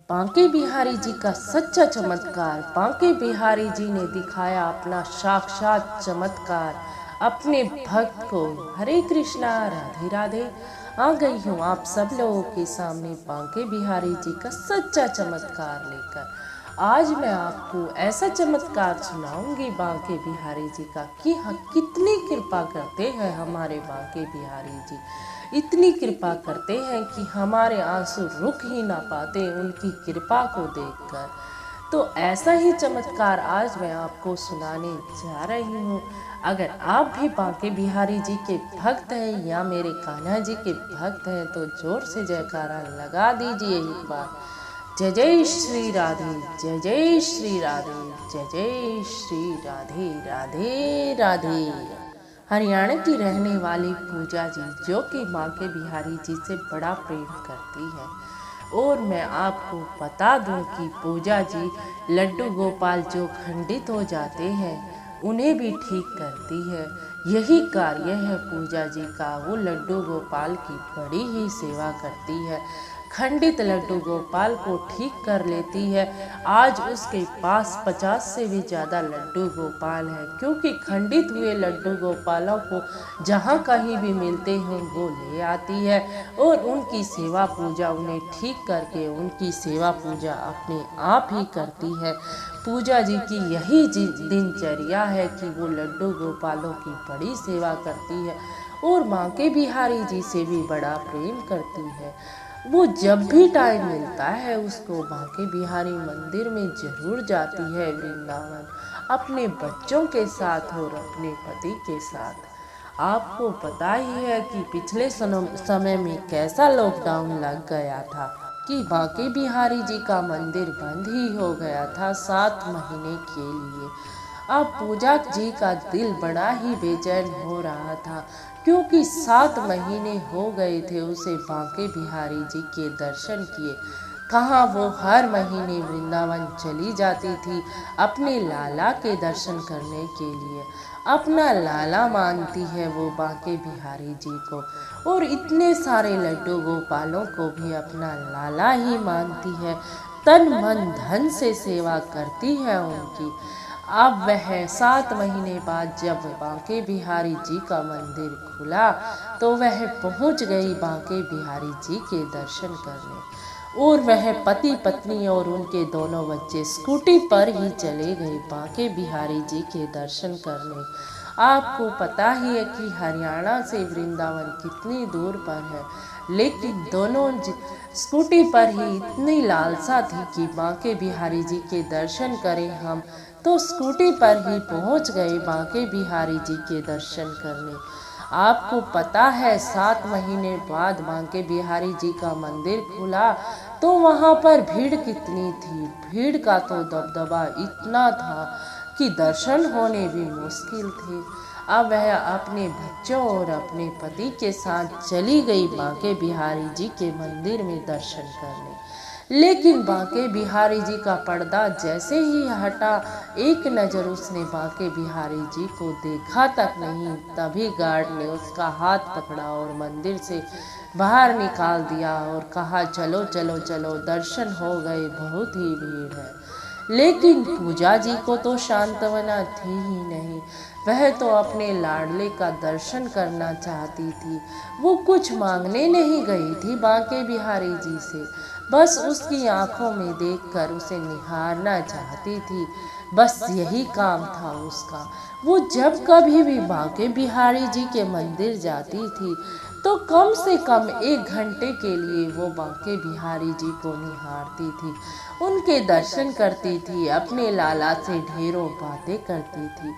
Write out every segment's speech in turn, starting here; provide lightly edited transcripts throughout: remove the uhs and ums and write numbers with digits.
बांके बिहारी जी का सच्चा चमत्कार। बांके बिहारी जी ने दिखाया अपना साक्षात चमत्कार अपने भक्त को। हरे कृष्णा राधे राधे। आ गई हूँ आप सब लोगों के सामने बांके बिहारी जी का सच्चा चमत्कार लेकर। आज मैं आपको ऐसा चमत्कार सुनाऊंगी बांके बिहारी जी का कि कितनी कृपा करते हैं हमारे बांके बिहारी जी। इतनी कृपा करते हैं कि हमारे आंसू रुक ही ना पाते उनकी कृपा को देखकर। तो ऐसा ही चमत्कार आज मैं आपको सुनाने जा रही हूँ। अगर आप भी बांके बिहारी जी के भक्त हैं या मेरे कान्हा जी के भक्त हैं तो जोर से जयकारा लगा दीजिए एक बार। जय जय श्री राधे, जय जय श्री राधे, जय जय श्री राधे राधे राधे। हरियाणा की रहने वाली पूजा जी जो कि बांके बिहारी जी से बड़ा प्रेम करती है। और मैं आपको बता दूं कि पूजा जी लड्डू गोपाल जो खंडित हो जाते हैं उन्हें भी ठीक करती है। यही कार्य है पूजा जी का। वो लड्डू गोपाल की बड़ी ही सेवा करती है। खंडित लड्डू गोपाल को ठीक कर लेती है। आज उसके पास 50 से भी ज़्यादा लड्डू गोपाल हैं, क्योंकि खंडित हुए लड्डू गोपालों को जहाँ कहीं भी मिलते हैं वो ले आती है और उनकी सेवा पूजा उन्हें ठीक करके उनकी सेवा पूजा अपने आप ही करती है। पूजा जी की यही दिनचर्या है कि वो लड्डू गोपालों की बड़ी सेवा करती है और बांके बिहारी जी से भी बड़ा प्रेम करती है। वो जब भी टाइम मिलता है उसको बांके बिहारी मंदिर में जरूर जाती है वृंदावन, अपने बच्चों के साथ और अपने पति के साथ। आपको पता ही है कि पिछले समय में कैसा लॉकडाउन लग गया था कि बांके बिहारी जी का मंदिर बंद ही हो गया था 7 महीने के लिए। अब पूजा जी का दिल बड़ा ही बेचैन हो रहा था, क्योंकि 7 महीने हो गए थे उसे बांके बिहारी जी के दर्शन किए। कहाँ वो हर महीने वृंदावन चली जाती थी अपने लाला के दर्शन करने के लिए। अपना लाला मानती है वो बांके बिहारी जी को और इतने सारे लड्डू गोपालों को भी अपना लाला ही मानती है। तन मन धन से सेवा करती है उनकी। अब वह 7 महीने बाद जब बांके बिहारी जी का मंदिर खुला तो वह पहुंच गई बांके बिहारी जी के दर्शन करने और वह पति पत्नी और उनके दोनों बच्चे स्कूटी पर ही चले गए बांके बिहारी जी के दर्शन करने। आपको पता ही है कि हरियाणा से वृंदावन कितनी दूर पर है, लेकिन दोनों स्कूटी पर ही इतनी लालसा थी कि बांके बिहारी जी के दर्शन करें हम, तो स्कूटी पर ही पहुंच गए बांके बिहारी जी के दर्शन करने। आपको पता है 7 महीने बाद बांके बिहारी जी का मंदिर खुला तो वहां पर भीड़ कितनी थी। भीड़ का तो दबदबा इतना था कि दर्शन होने भी मुश्किल थे। अब वह अपने बच्चों और अपने पति के साथ चली गई बांके बिहारी जी के मंदिर में दर्शन करने। लेकिन बांके बिहारी जी का पर्दा जैसे ही हटा, एक नज़र उसने बांके बिहारी जी को देखा तक नहीं, तभी गार्ड ने उसका हाथ पकड़ा और मंदिर से बाहर निकाल दिया और कहा चलो चलो चलो, दर्शन हो गए, बहुत ही भीड़ है। लेकिन पूजा जी को तो सांत्वना थी ही नहीं। वह तो अपने लाडले का दर्शन करना चाहती थी। वो कुछ मांगने नहीं गई थी बांके बिहारी जी से, बस उसकी आंखों में देखकर उसे निहारना चाहती थी। बस यही काम था उसका। वो जब कभी भी बांके बिहारी जी के मंदिर जाती थी तो कम से कम 1 घंटे के लिए वो बांके बिहारी जी को निहारती थी, उनके दर्शन करती थी, अपने लाला से ढेरों बातें करती थी।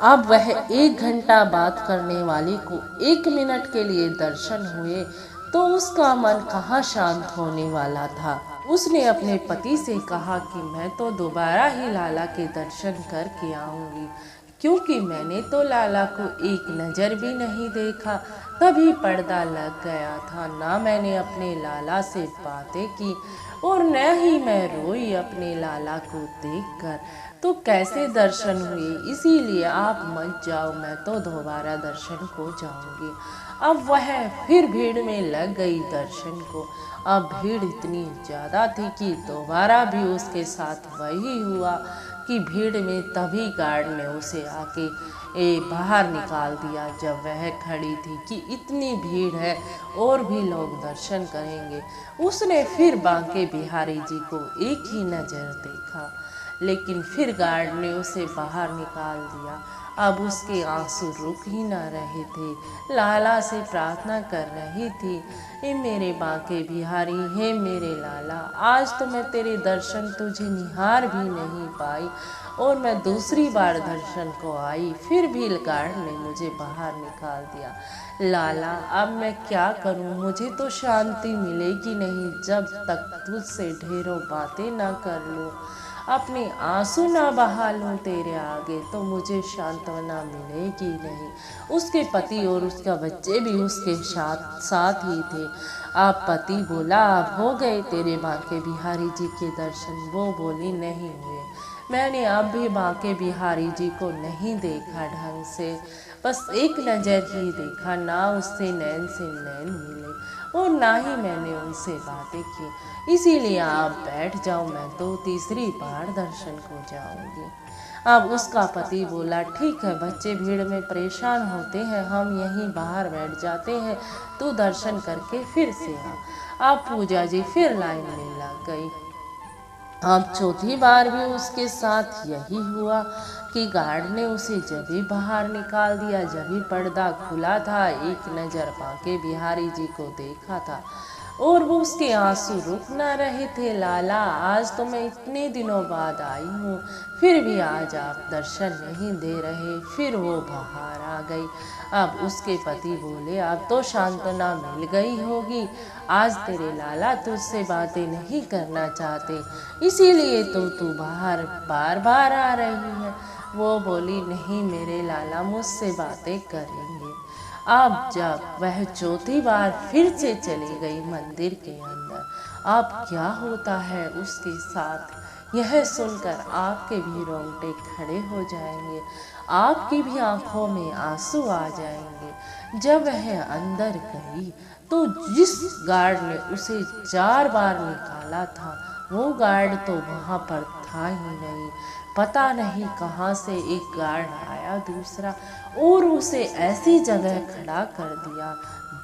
अब वह 1 घंटा बात करने वाली को 1 मिनट के लिए दर्शन हुए तो उसका मन कहाँ शांत होने वाला था। उसने अपने पति से कहा कि मैं तो दोबारा ही लाला के दर्शन करके आऊंगी, क्योंकि मैंने तो लाला को एक नज़र भी नहीं देखा। तभी पर्दा लग गया था। ना मैंने अपने लाला से बातें की और न ही मैं रोई अपने लाला को देखकर, तो कैसे दर्शन हुए। इसीलिए आप मत जाओ, मैं तो दोबारा दर्शन को जाऊंगी। अब वह फिर भीड़ में लग गई दर्शन को। अब भीड़ इतनी ज़्यादा थी कि दोबारा भी उसके साथ वही हुआ कि भीड़ में तभी गार्ड ने उसे आके बाहर निकाल दिया जब वह खड़ी थी कि इतनी भीड़ है और भी लोग दर्शन करेंगे। उसने फिर बांके बिहारी जी को एक ही नज़र देखा, लेकिन फिर गार्ड ने उसे बाहर निकाल दिया। अब उसके आंसू रुक ही न रहे थे। लाला से प्रार्थना कर रही थी, हे मेरे बांके बिहारी, हे मेरे लाला, आज तो मैं तेरे दर्शन तुझे निहार भी नहीं पाई और मैं दूसरी बार दर्शन को आई, फिर भी गार्ड ने मुझे बाहर निकाल दिया। लाला, अब मैं क्या करूं? मुझे तो शांति मिलेगी नहीं जब तक तुझसे ढेरों बातें ना कर लूं, अपने आंसू ना बहा लूं तेरे आगे, तो मुझे सांत्वना मिलेगी नहीं। उसके पति और उसका बच्चे भी उसके साथ ही थे। अब पति बोला, अब हो गए तेरे बांके बिहारी जी के दर्शन? वो बोली, नहीं हुए, मैंने अब भी बांके बिहारी जी को नहीं देखा ढंग से, बस एक नज़र ही देखा, ना उससे नैन से नैन मिले और ना ही मैंने उनसे बातें की, इसीलिए आप बैठ जाओ, मैं तो तीसरी बार दर्शन को जाऊंगी। अब उसका पति बोला, ठीक है, बच्चे भीड़ में परेशान होते हैं, हम यहीं बाहर बैठ जाते हैं, तू दर्शन करके फिर से आ। अब पूजा जी फिर लाइन में लग गई। अब चौथी बार भी उसके साथ यही हुआ कि गार्ड ने उसे जब भी बाहर निकाल दिया, जब भी पर्दा खुला था, एक नज़र बांके बिहारी जी को देखा था और वो उसके आंसू रुक ना रहे थे। लाला, आज तो मैं इतने दिनों बाद आई हूँ, फिर भी आज आप दर्शन नहीं दे रहे। फिर वो बाहर आ गई। अब उसके पति बोले, अब तो सांत्वना मिल गई होगी, आज तेरे लाला तुझसे बातें नहीं करना चाहते, इसीलिए तो तू बाहर बार बार आ रही है। वो बोली, नहीं मेरे लाला, मुझसे बातें करेंगे। अब जब वह चौथी बार फिर से चली गई मंदिर के अंदर, अब क्या होता है उसके साथ, यह सुनकर आपके भी रोंगटे खड़े हो जाएंगे, आपकी भी आंखों में आंसू आ जाएंगे। जब वह अंदर गई तो जिस गार्ड ने उसे 4 बार निकाला था, वो गार्ड तो वहाँ पर था ही नहीं। पता नहीं कहाँ से एक गार्ड आया दूसरा और उसे ऐसी जगह खड़ा कर दिया।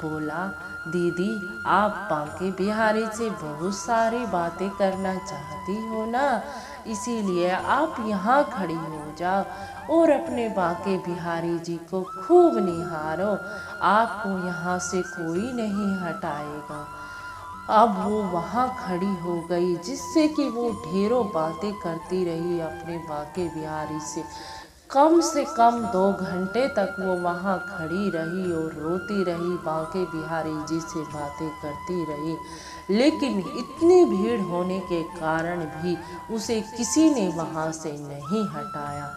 बोला, दीदी, आप बांके बिहारी से बहुत सारी बातें करना चाहती हो ना, इसीलिए आप यहाँ खड़ी हो जाओ और अपने बांके बिहारी जी को खूब निहारो, आपको यहाँ से कोई नहीं हटाएगा। अब वो वहाँ खड़ी हो गई, जिससे कि वो ढेरों बातें करती रही अपने बांके बिहारी से कम 2 घंटे तक वो वहाँ खड़ी रही और रोती रही, बांके बिहारी जी से बातें करती रही। लेकिन इतनी भीड़ होने के कारण भी उसे किसी ने वहाँ से नहीं हटाया।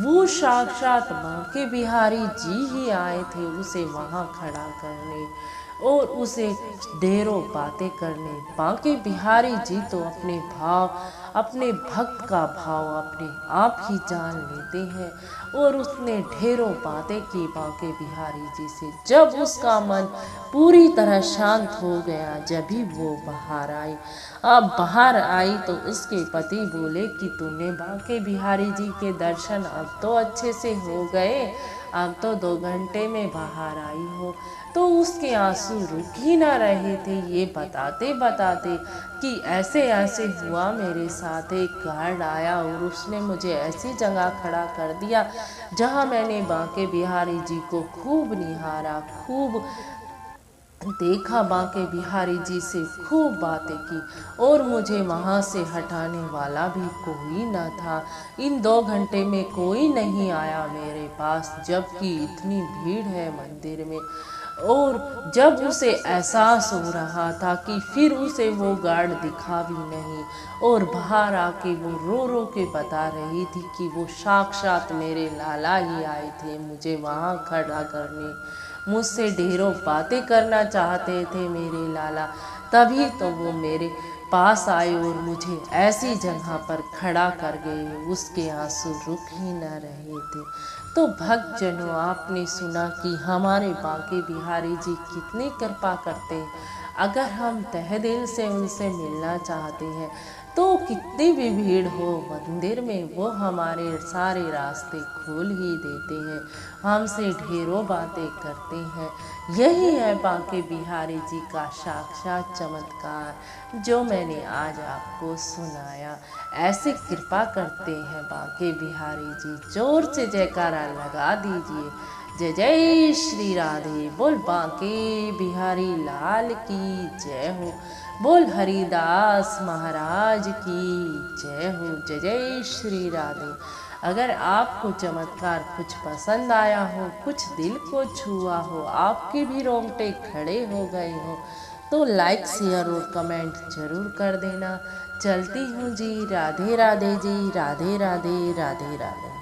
वो साक्षात बांके बिहारी जी ही आए थे उसे वहाँ खड़ा करने और उसे ढेरों बातें करने। बांके बिहारी जी तो अपने भक्त का भाव अपने आप ही जान लेते हैं और उसने ढेरों बातें की बांके बिहारी जी से। जब उसका मन पूरी तरह शांत हो गया, जब भी वो बाहर आई। अब बाहर आई तो उसके पति बोले कि तूने बांके बिहारी जी के दर्शन अब तो अच्छे से हो गए, अब तो 2 घंटे में बाहर आई हो। तो उसके आंसू रुक ही ना रहे थे, ये बताते बताते कि ऐसे ऐसे हुआ मेरे साथ। एक गार्ड आया और उसने मुझे ऐसी जगह खड़ा कर दिया जहां मैंने बांके बिहारी जी को खूब निहारा, खूब देखा, बांके बिहारी जी से खूब बातें की और मुझे वहाँ से हटाने वाला भी कोई न था। इन 2 घंटे में कोई नहीं आया मेरे पास, जबकि इतनी भीड़ है मंदिर में। और जब उसे एहसास हो रहा था कि फिर उसे वो गार्ड दिखा भी नहीं और बाहर आके वो रो रो के बता रही थी कि वो साक्षात मेरे लाला ही आए थे मुझे वहाँ खड़ा करने, मुझसे ढेरों बातें करना चाहते थे मेरे लाला, तभी तो वो मेरे पास आए और मुझे ऐसी जगह पर खड़ा कर गए। उसके आंसू रुक ही न रहे थे। तो भक्तजनों, आपने सुना कि हमारे बांके बिहारी जी कितनी कृपा करते हैं। अगर हम तहे दिल से उनसे मिलना चाहते हैं तो कितनी भी भीड़ हो मंदिर में, वो हमारे सारे रास्ते खोल ही देते हैं, हमसे ढेरों बातें करते हैं। यही है बांके बिहारी जी का साक्षात चमत्कार जो मैंने आज आपको सुनाया। ऐसी कृपा करते हैं बांके बिहारी जी। जोर से जयकारा लगा दीजिए। जय जय श्री राधे। बोल बांके बिहारी लाल की जय हो। बोल हरिदास महाराज की जय हो। जय जय श्री राधे। अगर आपको चमत्कार कुछ पसंद आया हो, कुछ दिल को छुआ हो, आपके भी रोंगटे खड़े हो गए हो, तो लाइक शेयर और कमेंट जरूर कर देना। चलती हूँ जी। राधे राधे जी। राधे राधे। राधे राधे।